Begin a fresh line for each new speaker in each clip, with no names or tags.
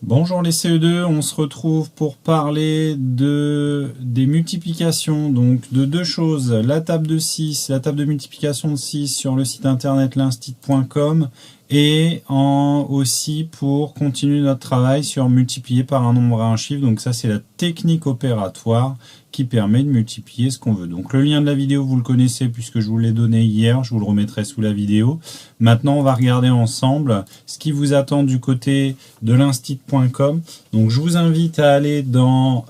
Bonjour les CE2, on se retrouve pour parler des multiplications, donc de deux choses, la table de 6, la table de multiplication de 6 sur le site internet linstit.com et aussi pour continuer notre travail sur multiplier par un nombre à un chiffre, donc ça c'est la technique opératoire qui permet de multiplier ce qu'on veut. Donc le lien de la vidéo vous le connaissez puisque je vous l'ai donné hier, je vous le remettrai sous la vidéo. Maintenant on va regarder ensemble ce qui vous attend du côté de linstit.com. Donc je vous invite à aller dans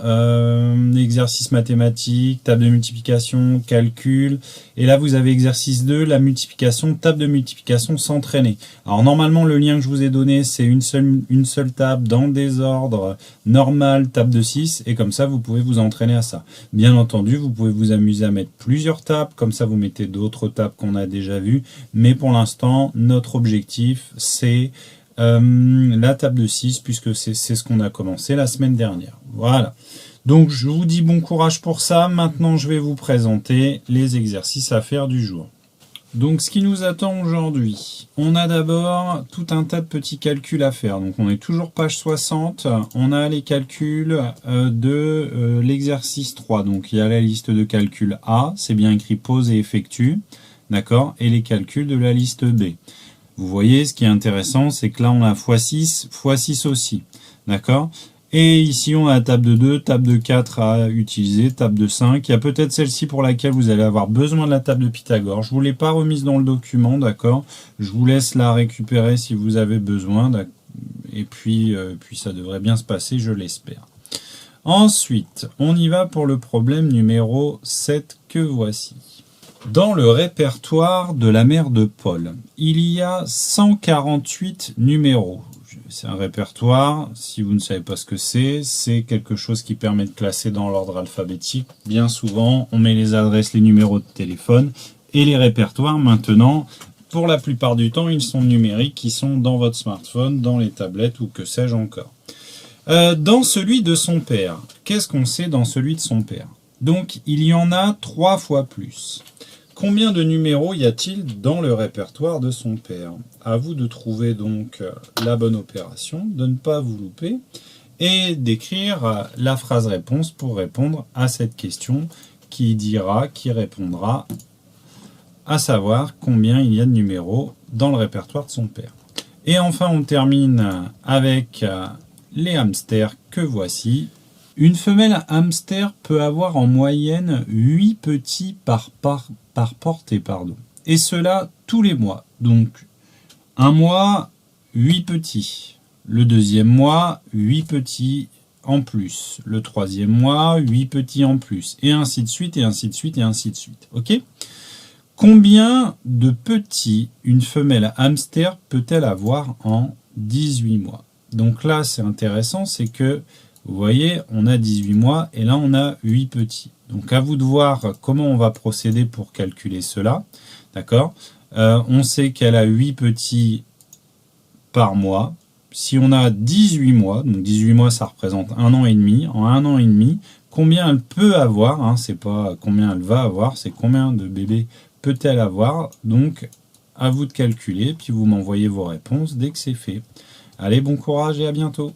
exercice mathématique, table de multiplication, calcul, et là vous avez exercice 2, la multiplication, table de multiplication s'entraîner. Alors normalement le lien que je vous ai donné c'est une seule table dans le désordre normal, table de 6, et comme ça vous pouvez vous entraîner à ça. Bien entendu vous pouvez vous amuser à mettre plusieurs tables, comme ça vous mettez d'autres tables qu'on a déjà vues, mais pour l'instant notre objectif c'est la table de 6 puisque c'est ce qu'on a commencé la semaine dernière. Voilà. Donc je vous dis bon courage pour ça. Maintenant je vais vous présenter les exercices à faire du jour. Donc ce qui nous attend aujourd'hui, on a d'abord tout un tas de petits calculs à faire. Donc on est toujours page 60, on a les calculs de l'exercice 3. Donc il y a la liste de calculs A, c'est bien écrit pose et effectue, d'accord, et les calculs de la liste B. Vous voyez, ce qui est intéressant, c'est que là on a x6 aussi, d'accord. Et ici, on a la table de 2, table de 4 à utiliser, table de 5. Il y a peut-être celle-ci pour laquelle vous allez avoir besoin de la table de Pythagore. Je ne vous l'ai pas remise dans le document, d'accord. Je vous laisse la récupérer si vous avez besoin. Et puis ça devrait bien se passer, je l'espère. Ensuite, on y va pour le problème numéro 7 que voici. Dans le répertoire de la mère de Paul, il y a 148 numéros. C'est un répertoire, si vous ne savez pas ce que c'est quelque chose qui permet de classer dans l'ordre alphabétique. Bien souvent, on met les adresses, les numéros de téléphone, et les répertoires, maintenant, pour la plupart du temps, ils sont numériques, ils sont dans votre smartphone, dans les tablettes, ou que sais-je encore. Dans celui de son père, qu'est-ce qu'on sait dans celui de son père? Donc, il y en a 3 fois plus. Combien de numéros y a-t-il dans le répertoire de son père? À vous de trouver donc la bonne opération, de ne pas vous louper, et d'écrire la phrase réponse pour répondre à cette question qui répondra à savoir combien il y a de numéros dans le répertoire de son père. Et enfin, on termine avec les hamsters que voici. Une femelle hamster peut avoir en moyenne 8 petits par portée, et cela tous les mois. Donc, un mois, 8 petits. Le deuxième mois, 8 petits en plus. Le troisième mois, 8 petits en plus. Et ainsi de suite, et ainsi de suite, et ainsi de suite. Ok ? Combien de petits une femelle hamster peut-elle avoir en 18 mois? Donc là, c'est intéressant, c'est que vous voyez, on a 18 mois et là, on a 8 petits. Donc, à vous de voir comment on va procéder pour calculer cela. D'accord ? On sait qu'elle a 8 petits par mois. Si on a 18 mois, donc 18 mois, ça représente 1 an et demi. En 1 an et demi, combien elle peut avoir, hein, c'est pas combien elle va avoir, c'est combien de bébés peut-elle avoir. Donc, à vous de calculer, puis vous m'envoyez vos réponses dès que c'est fait. Allez, bon courage et à bientôt.